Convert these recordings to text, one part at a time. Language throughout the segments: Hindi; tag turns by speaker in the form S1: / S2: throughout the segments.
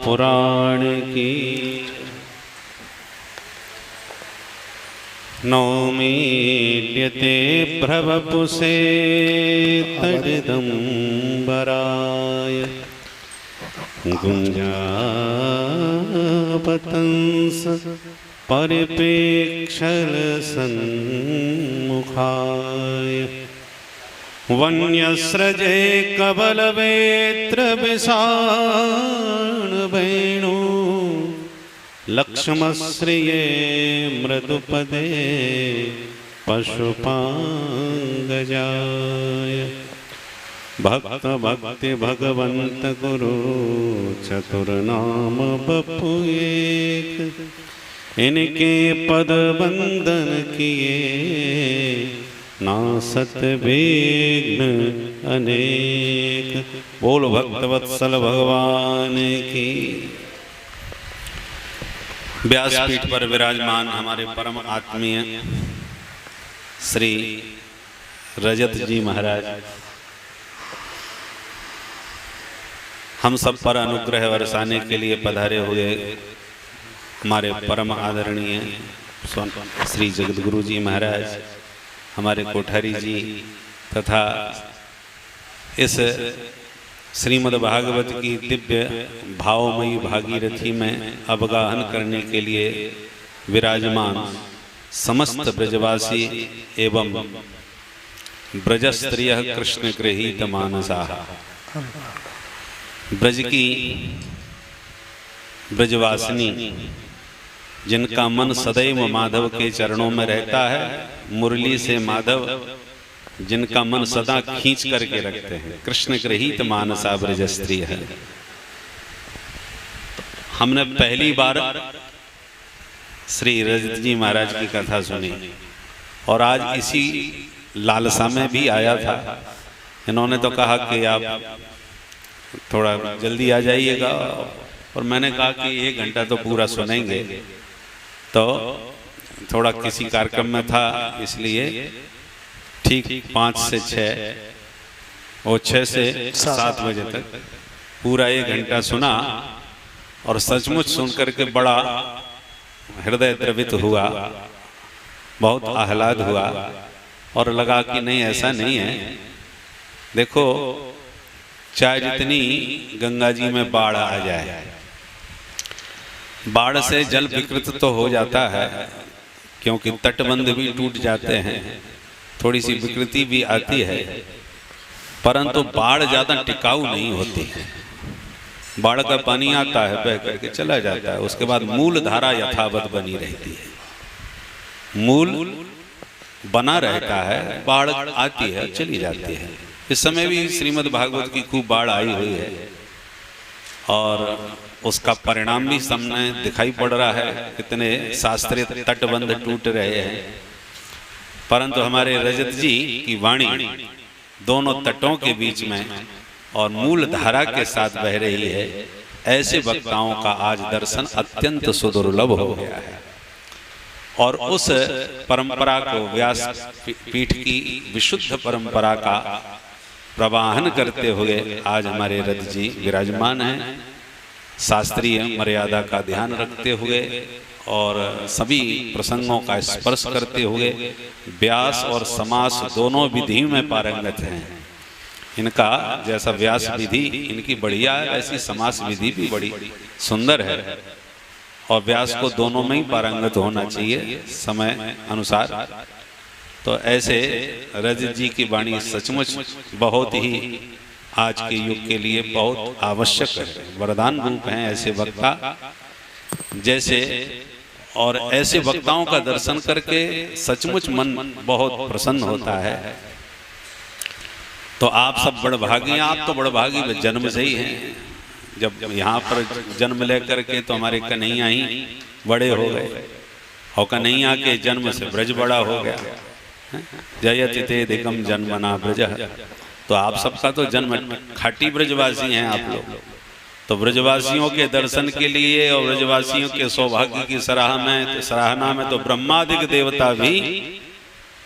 S1: महापुराण की। नौमीड्यते भ्रवपुषे तडिदम्बराय गुञ्जापतंस परिपेक्षल सन्मुखाय वन्यस्रजे कबलवेत्र विषाण वेणु लक्ष्मश्रिये मृदुपदे पशुपांगजाय भक्त भक्ति भगवंत गुरु चतुर्नाम बपु एक इनके पद बंदन किए नासत विघ्न अनेक। बोल भक्तवत्सल भगवान की। व्यासपीठ पर विराजमान हमारे परम आत्मीय श्री रजत जी महाराज हम सब पर अनुग्रह बरसाने के लिए पधारे हुए हमारे परम आदरणीय श्री जगतगुरु जी महाराज, हमारे कोठारी जी तथा इस श्रीमद् भागवत की दिव्य भावमयी भागीरथी में अवगाहन करने के लिए विराजमान समस्त ब्रजवासी एवं ब्रजस्त्रिय कृष्ण गृहीत मानसा। ब्रज की ब्रजवासिनी जिनका मन सदैव माधव के चरणों में रहता है, मुरली से माधव जिनका मन सदा खींच करके रखते हैं, कृष्ण गृहीत मानसा ब्रज स्त्री है। हमने पहली बार श्री रजत जी महाराज की कथा सुनी और आज इसी लालसा में भी आया था। इन्होंने तो कहा कि आप थोड़ा जल्दी आ जाइएगा और मैंने कहा कि 1 घंटा तो पूरा सुनेंगे, तो थोड़ा किसी कार्यक्रम में था इसलिए ठीक 5 से 6 और 6 से 7 बजे तक पूरा 1 घंटा सुना और सचमुच सुन करके बड़ा हृदय द्रवित हुआ, बहुत आह्लाद हुआ और लगा कि नहीं ऐसा नहीं है। देखो, चाहे जितनी गंगा जी में बाढ़ आ जाए, बाढ़ से जल विकृत तो हो जाता है क्योंकि तटबंध भी टूट जाते हैं, थोड़ी सी विकृति भी आती है, परंतु बाढ़ ज्यादा टिकाऊ नहीं होती है। बाढ़ का पानी आता है, बह करके चला जाता है, उसके बाद मूल धारा यथावत बनी रहती है, मूल बना रहता है, बाढ़ आती है चली जाती है। इस समय भी श्रीमद् भागवत की खूब बाढ़ आई हुई है और उसका परिणाम भी सामने दिखाई पड़ रहा है, कितने शास्त्रीय तटबंध टूट रहे हैं, परंतु हमारे रजत जी की वाणी दोनों तटों के बीच में और मूल धारा के साथ बह रही है। ऐसे वक्ताओं का आज दर्शन अत्यंत सुदुर्लभ हो गया है और उस परंपरा को, व्यास पीठ की विशुद्ध परंपरा का प्रवाहन करते हुए आज हमारे रजत जी विराजमान हैं, शास्त्रीय मर्यादा का ध्यान रखते हुए और सभी प्रसंगों का स्पर्श करते हुए व्यास और समास दोनों विधि में पारंगत हैं। इनका जैसा व्यास विधि इनकी बढ़िया है, ऐसी समास विधि भी बड़ी सुंदर है और व्यास को दोनों में ही पारंगत होना चाहिए समय अनुसार। तो ऐसे रजत जी की वाणी सचमुच बहुत ही आज के युग के लिए बहुत आवश्यक है, वरदान रूप हैं ऐसे वक्ता जैसे, और ऐसे वक्ताओं का दर्शन करके सचमुच मन बहुत प्रसन्न होता है। तो आप सब बड़भागी, आप तो बड़भागी जन्म से ही हैं, जब यहाँ पर जन्म लेकर के तो हमारे कन्हैया ही बड़े हो गए और कन्हैया के जन्म से ब्रज बड़ा हो गया। जयति ते दिगम जन्मना ब्रज, तो आप सबका तो जन्म खाटी ब्रजवासी हैं आप लोग। तो ब्रजवासियों के दर्शन के लिए और ब्रजवासियों के सौभाग्य की सराहना में तो ब्रह्मादिक देवता भी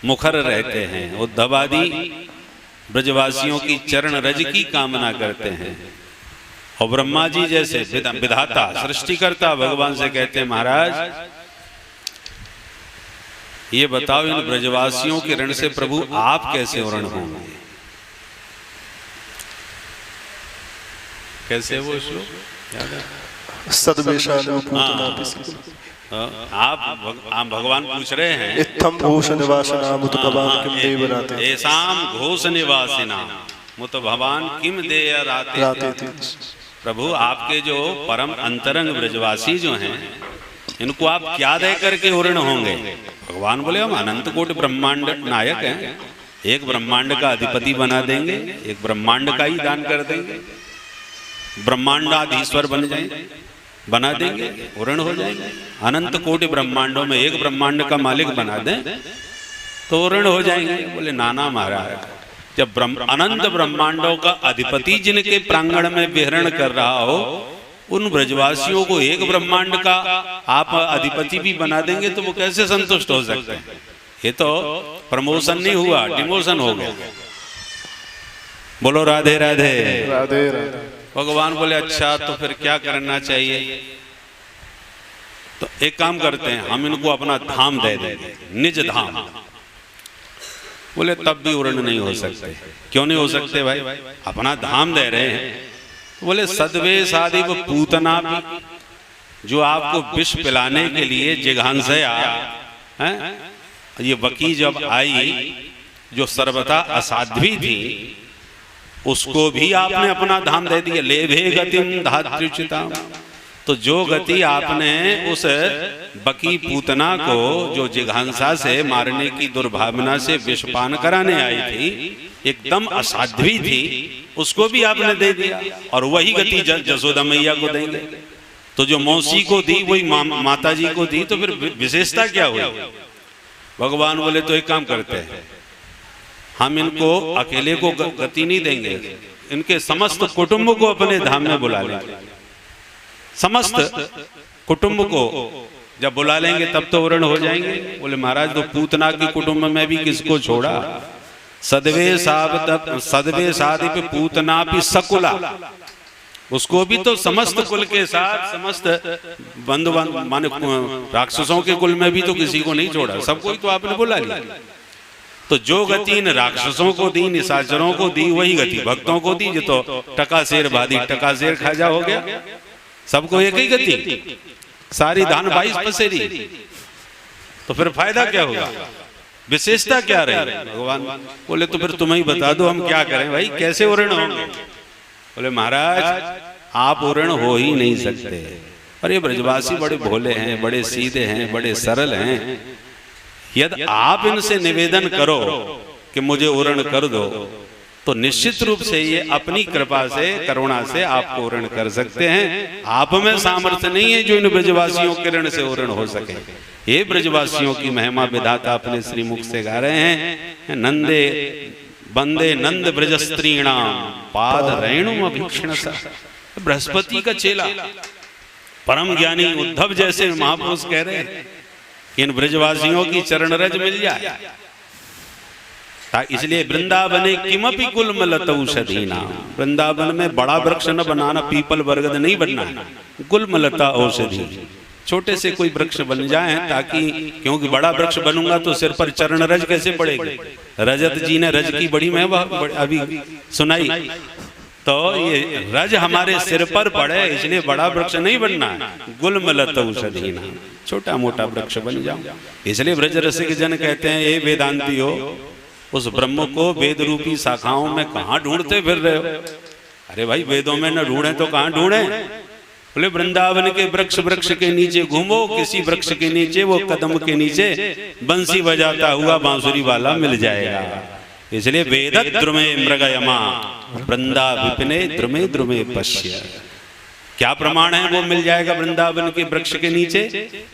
S1: मुखर रहते हैं। उद्धवादि ब्रजवासियों की चरण रज की कामना करते हैं और ब्रह्मा जी जैसे विधाता सृष्टिकर्ता भगवान से कहते हैं महाराज ये बताओ इन ब्रजवासियों के ऋण से प्रभु आप कैसे ऋण होंगे? कैसे वो श्लोक याद है? आप भगवान पूछ रहे हैं
S2: इत्थम घोष निवासिना मुत भवान किम देव राते
S1: ऐसाम घोष निवासिना मुत भवान किम देय राते। प्रभु आपके जो परम अंतरंग ब्रजवासी जो हैं इनको आप क्या दे करके ऋण होंगे? भगवान बोले हम अनंत कोटि ब्रह्मांड नायक हैं, एक ब्रह्मांड का अधिपति बना देंगे, एक ब्रह्मांड का ही दान कर देंगे, ब्रह्मांडाधीश्वर बन जाएंगे, बना देंगे, ऋण हो जाएंगे। अनंत कोटि ब्रह्मांडों में एक ब्रह्मांड का मालिक बना दें तो ऋण हो जाएंगे। बोले नाना महाराज, जब अनंत ब्रह्मांडों का अधिपति जिनके प्रांगण में विहरण कर रहा हो उन ब्रजवासियों को एक ब्रह्मांड का आप अधिपति भी बना देंगे तो वो कैसे संतुष्ट हो सकते हैं? ये तो प्रमोशन नहीं हुआ, डिमोशन हो गया। बोलो राधे राधे
S2: राधे राधे।
S1: भगवान बोले अच्छा तो फिर क्या करना चाहिए? तो एक काम करते हैं, हम इनको अपना धाम दे देंगे, निज धाम। बोले तब भी ऋण नहीं हो सकते। क्यों नहीं हो सकते भाई? अपना धाम दे रहे हैं। बोले सदवे सादिव पूतना भी, जो आपको विष पिलाने के लिए जिघांसया हैं, ये बकी जब आई जो सर्वथा असाध्वी थी उसको भी आपने अपना धाम दे दिया। लेभे गतिम धात्र्युचिताम, तो जो गति आपने उस बकी पूतना को जो जिघांसा से मारने की दुर्भावना से विषपान कराने आई थी, एकदम असाध्वी थी, उसको भी आपने दे दिया। और वही गति जसोदा मैया को देंगे। तो जो मौसी को दी वही माता जी को दी, तो फिर विशेषता क्या हुई? भगवान बोले तो एक काम करते हैं, हम इनको अकेले को गति नहीं देंगे, इनके समस्त कुटुंब को अपने धाम में बुला लेंगे। समस्त कुटुंब को जब बुला लेंगे तब तो ऋण हो जाएंगे। बोले महाराज तो पूतना के कुटुंब में भी किसको छोड़ा? सदवे सादिप पूतना भी सकुला, उसको भी तो समस्त कुल के साथ समस्त बंधु माने राक्षसों के कुल में भी तो किसी को नहीं छोड़ा, सबको ही तो आपने बुला लिया। तो जो गति इन राक्षसों को दी, निशाचरों को दी, वही गति भक्तों को दी। जो तो टका शेर बादी टका शेर खाजा हो गया, सबको एक ही गति, सारी धान 22 पसेरी। तो फिर फायदा क्या होगा? विशेषता क्या रही? भगवान बोले तो फिर तुम ही बता दो हम क्या करें भाई, कैसे ऋण होंगे? बोले महाराज आप ऋण हो ही नहीं सकते। और ये ब्रजवासी बड़े भोले हैं, बड़े सीधे हैं, बड़े सरल हैं। यदि आप इनसे निवेदन करो कि मुझे ऋण कर दो तो निश्चित रूप से ये अपनी कृपा से करुणा से आपको ऋण कर सकते हैं। आप में सामर्थ्य नहीं है जो इन ब्रजवासियों के ऋण से ऋण हो सके। ये ब्रजवासियों की महिमा विधाता अपने श्रीमुख से गा रहे हैं। नंदे बंदे नंद ब्रज स्त्रीणाम पाद रेणुम अभीक्षण सा। बृहस्पति का चेला परम ज्ञानी उद्धव जैसे महापुरुष कह रहे हैं इन ब्रजवासियों की चरण रज मिल जाए। इसलिए वृंदावने किमपि गुल्मलतौषधीना, वृंदावन में बड़ा वृक्ष न बनाना, पीपल बरगद नहीं बनना है, गुल्मलता औषधि, छोटे से कोई वृक्ष बन जाए ताकि, क्योंकि बड़ा वृक्ष बनूंगा तो सिर पर चरण रज कैसे पड़ेगी। रजत जी ने रज की बड़ी महिमा अभी सुनाई, तो ये रज हमारे सिर पर पड़े, इसलिए बड़ा वृक्ष नहीं बनना है, गुल्मलतौषधीना, छोटा मोटा वृक्ष बन जाओ। इसलिए ब्रज रसिक जन कहते हैं, ये वेदांती हो उस ब्रह्म को वेद रूपी शाखाओं में कहाँ ढूंढते फिर रहे हो? अरे भाई वेदों में न ढूंढे तो कहाँ ढूंढे? बोले वृंदावन के वृक्ष के नीचे घूमो, किसी वृक्ष के नीचे, वो कदम के नीचे बंसी बजाता हुआ बांसुरी वाला मिल जाएगा। इसलिए वेद द्रुमे मृगयमा वृंदा विपिने द्रुमे द्रुमे पश्य। क्या प्रमाण है वो मिल जाएगा वृंदावन के वृक्ष के नीचे?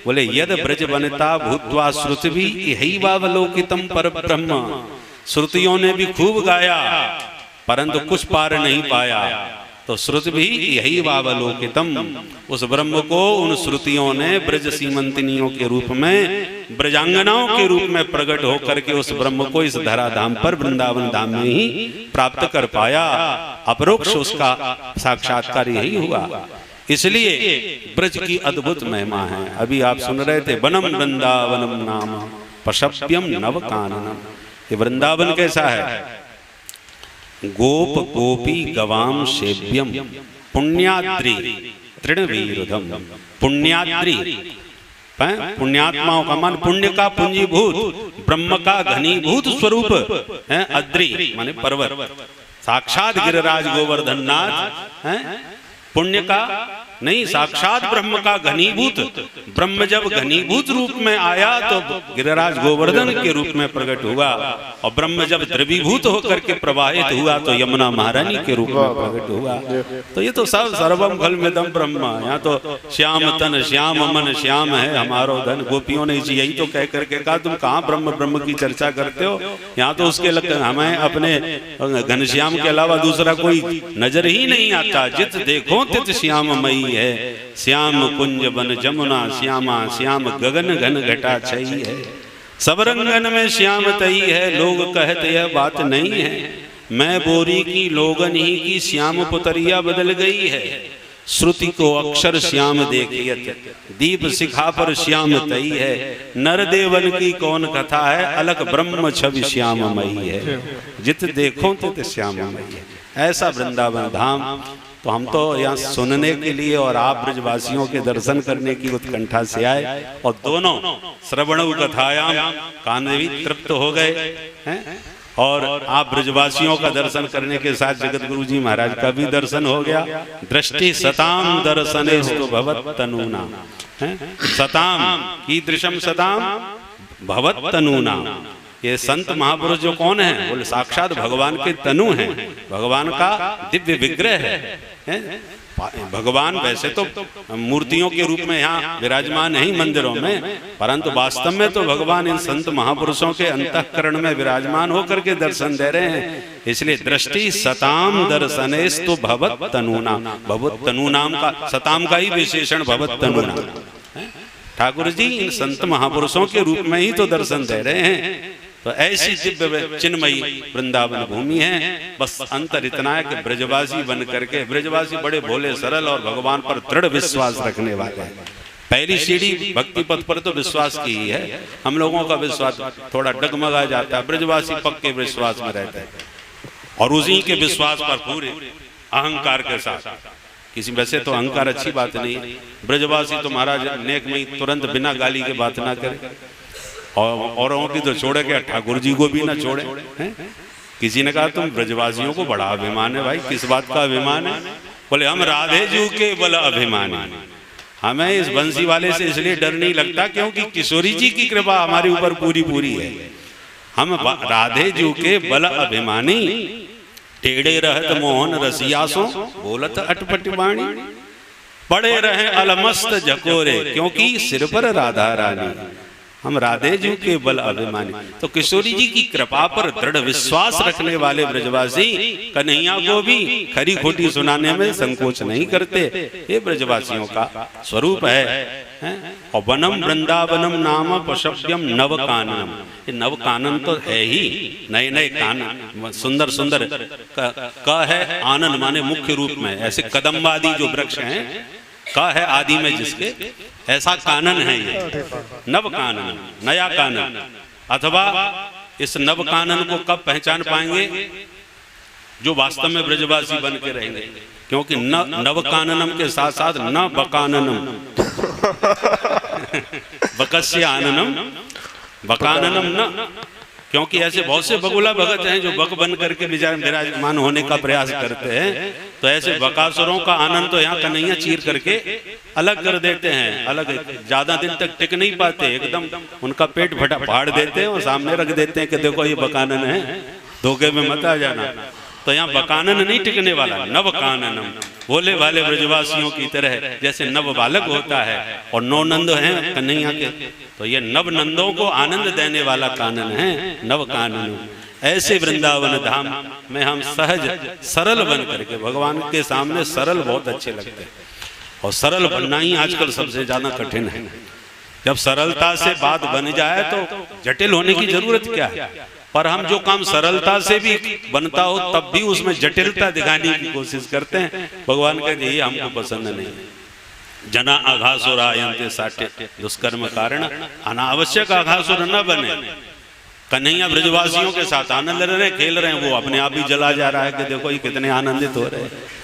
S1: बोले यद ब्रज वनिता भूत्वा श्रुतिभि इहैवावलोकितम परब्रह्म। श्रुतियों ने भी खूब गाया परंतु कुछ पार नहीं पाया। तो श्रुति भी यही वावलोकितम, उस ब्रह्म को उन श्रुतियों ने ब्रज सीमंतिनियों के रूप में, ब्रजांगनाओं के रूप में प्रकट होकर के उस ब्रह्म को इस धराधाम पर वृंदावन धाम में ही प्राप्त कर पाया। अपरोक्ष उसका साक्षात्कार यही हुआ। इसलिए ब्रज की अद्भुत महिमा है। अभी आप सुन रहे थे, वनम वृंदावनम नाम पशप्यम नव काननम। ये वृंदावन कैसा है? गोप गोपी गवाम सेव्यम पुण्याद्रि तृणवीरुधम। पुण्याद्रि, पुण्यात्माओं का मान पुण्य का पूंजीभूत, ब्रह्म का घनीभूत स्वरूप है। अद्रि माने पर्वत, साक्षात गिरिराज गोवर्धन नाथ है। पुण्य का नहीं, साक्षात ब्रह्म का घनीभूत। ब्रह्म जब घनीभूत रूप में आया तो गिरिराज गोवर्धन के रूप में प्रकट हुआ, और ब्रह्म जब द्रवीभूत होकर के प्रवाहित हुआ तो यमुना महारानी के रूप में प्रकट हुआ। तो ये तो सब सर्वम खलमिदं ब्रह्म। यहाँ तो श्याम तन श्याम मन श्याम है हमारो धन। गोपियों ने यही तो कह करके कहा, तुम कहाँ ब्रह्म ब्रह्म की चर्चा करते हो? यहाँ तो उसके लग हमें अपने घनश्याम के अलावा दूसरा कोई नजर ही नहीं आता। जित देखो तित श्याममयी है, श्याम कुंज बन जमुना श्यामा, श्याम गगन घन घटा छई है। सब रंगन में श्याम तई है, लोग कहते यह बात नहीं है। मैं बोरी की लोगन ही की श्याम पुतरिया बदल गई है। श्रुति को अक्षर श्याम देखियत, दीप शिखा पर श्याम तई है। नर देवन की कौन कथा है, अलग ब्रह्म छवि श्याममयी है। जित देखो तित श्याममयी है। ऐसा वृंदावन धाम। तो हम तो यहाँ सुनने के लिए और आप ब्रजवासियों के दर्शन करने की उत्कंठा से आए, और दोनों श्रवणु कथायाम कान भी तृप्त हो गए हैं, और आप ब्रजवासियों का दर्शन करने के साथ जगत गुरु जी महाराज का भी दर्शन हो गया। दृष्टि सताम दर्शनेस्तु भवत तनूना, सताम कीदृशम सताम भवत तनूना। ये संत महापुरुष जो कौन है? बोले साक्षात भगवान के तनु हैं, भगवान का दिव्य विग्रह है। भगवान वैसे तो मूर्तियों के रूप में यहाँ विराजमान है मंदिरों में, परंतु वास्तव में तो भगवान इन संत महापुरुषों के अंतःकरण में विराजमान होकर के दर्शन दे रहे हैं। इसलिए दृष्टि सताम दर्शनेस्तु भवत तनूना। भवत तनु नाम का, सताम का ही विशेषण भवत तनूना। ठाकुर जी इन संत महापुरुषों के रूप में ही तो दर्शन दे रहे हैं। तो ऐसी दिव्य चिन्मयी वृंदावन भूमि है। बस अंतर इतना है कि ब्रजवासी बन करके, ब्रजवासी बड़े भोले सरल और भगवान पर दृढ़ विश्वास रखने वाले हैं। पहली सीढ़ी भक्ति पथ पर तो विश्वास की ही है। हम लोगों का विश्वास थोड़ा डगमगा जाता है, ब्रजवासी पक्के विश्वास में रहते हैं, और उसी के विश्वास पर पूरे अहंकार के साथ। किसी वैसे तो अहंकार अच्छी बात नहीं, ब्रजवासी तो महाराज नेक में तुरंत बिना गाली के बात ना करे, और औरों की तो छोड़े क्या, ठाकुर जी को भी ना छोड़े हैं? किसी ने कहा तुम ब्रजवासियों को बड़ा अभिमान है। भाई किस बात का अभिमान है? बोले हम राधे जी के बल अभिमानी। हमें इस बंसी वाले से इसलिए डर नहीं लगता क्योंकि किशोरी जी की कृपा हमारे ऊपर पूरी पूरी है। हम राधे जी के बल अभिमानी। टेढ़े रहत मोहन रसियासों बोलत अटपट वाणी, पड़े रहे अलमस्त झकोरे क्योंकि सिर पर राधा रानी। हम राधे जी के बल अभिमानी। तो किशोरी जी की कृपा पर दृढ़ विश्वास रखने वाले ब्रजवासी कन्हैया को भी खरी खोटी सुनाने में संकोच नहीं करते। ये ब्रजवासियों का स्वरूप है। और वनम वृंदावनम नाम पशव्यम नव काननम। ये नव कानन तो है ही, नए नए कानन, सुंदर सुंदर का है। आनंद माने मुख्य रूप में, ऐसे कदम्बादि जो वृक्ष हैं का है आदि में जिसके, ऐसा कानन है ये नव कानन, नया कानन। अथवा इस नव कानन को कब पहचान पाएंगे? जो वास्तव में ब्रजवासी बन के रहेंगे। क्योंकि नव काननम के साथ साथ न बकाननम बकस्य आननम बकाननम न। क्योंकि ऐसे बहुत से बगुला भगत हैं जो बक बन करके विराजमान होने का प्रयास करते हैं। तो ऐसे बकासुरों का आनंद तो यहाँ कन्हैया चीर करके अलग कर देते हैं। अलग ज्यादा दिन तक टिक नहीं पाते, एकदम उनका पेट फटा फाड़ देते हैं और सामने रख देते हैं कि देखो ये बकानन है, धोखे में मत आ जाना। तो यहाँ बकानन नहीं टिकने वाला, नव काननम। भोले वाले ब्रजवासियों की तरह जैसे नव बालक होता है और नौ नंद हैं कन्हैया के, तो ये नव नंदों को आनंद देने वाला कानन है नव कानन। ऐसे वृंदावन धाम में हम सहज सरल बन करके भगवान के सामने सरल बहुत अच्छे लगते हैं। और सरल बनना ही आजकल सबसे ज्यादा कठिन है। जब सरलता से बात बन जाए तो जटिल होने की जरूरत क्या है। पर हम जो काम सरलता से भी बनता हो तब भी उसमें जटिलता दिखाने की कोशिश करते हैं। भगवान कहते ये हमको पसंद नहीं। जना आघासुर आयन्ते साटे दुष्कर्म कारण अनावश्यक आघासुर न बने। कन्हैया ब्रजवासियों के साथ आनंद ले रहे, खेल रहे हैं, वो अपने आप ही जला जा रहा है कि देखो ये कितने आनंदित हो रहे हैं।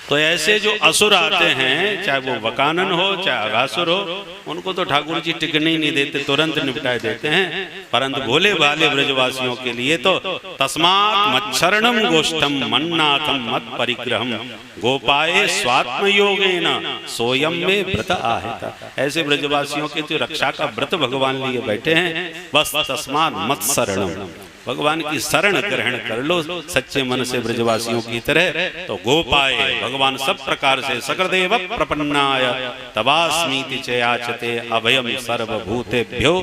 S1: तो ऐसे जो असुर आते हैं, चाहे वो वकानन हो चाहे अघासुर हो, उनको तो ठाकुर जी टिकने ही नहीं देते, तुरंत निपटाए देते हैं। परंतु भोले भाले ब्रजवासियों के लिए तो तस्मात् मच्छरणम गोष्ठम मन्नाथम मत परिग्रहम गोपाए स्वात्म योगेन सोयम में व्रत आहता। ऐसे ब्रजवासियों के जो रक्षा का व्रत भगवान लिए बैठे हैं, बस तस्मात् मत शरणम, भगवान की शरण ग्रहण कर लो सच्चे मन से ब्रजवासियों की तरह। तो गोपाए, भगवान सब प्रकार से सकलदेव प्रपन्नाय तवास्मीति च याचते अभयम सर्वभूतेभ्यो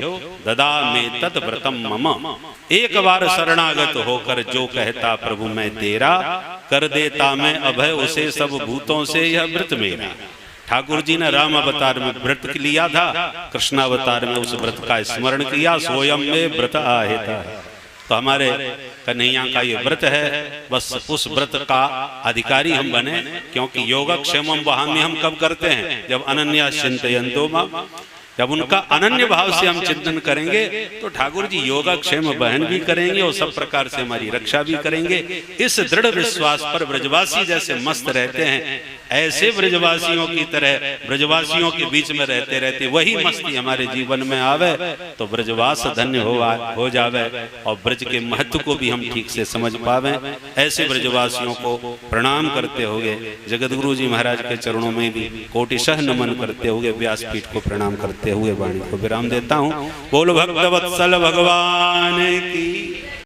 S1: ददामि तत् व्रतम मम। एक बार शरणागत होकर जो कहता प्रभु मैं तेरा, कर देता मैं अभय उसे सब भूतों से यह व्रत मेरा। ठाकुर जी ने राम अवतार में व्रत लिया था, कृष्ण अवतार में उस व्रत का स्मरण किया, सोयम में व्रत आहता। तो हमारे कन्हैया का ये व्रत है, बस उस व्रत का अधिकारी हम बने। क्योंकि योगक्षेमम वहामी हम कब करते हैं, जब अनन्या चिंतयन्तो मां, जब उनका अनन्य भाव से हम चिंतन करेंगे तो ठाकुर जी योगक्षेम बहन भी करेंगे और सब प्रकार से हमारी रक्षा भी करेंगे। इस दृढ़ विश्वास पर ब्रजवासी जैसे मस्त रहते हैं, ऐसे ब्रजवासियों की तरह ब्रजवासियों के बीच में रहते रहते वही मस्ती हमारे जीवन में आवे तो ब्रजवास धन्य हो जावे और ब्रज के महत्व को भी हम ठीक से समझ पावे। ऐसे ब्रजवासियों को प्रणाम करते हुए जगतगुरु जी महाराज के चरणों में भी कोटिशः नमन करते हुए व्यासपीठ को प्रणाम करते हुए वाणी को विराम देता हूँ। बोल भक्त वत्सल भगवान की।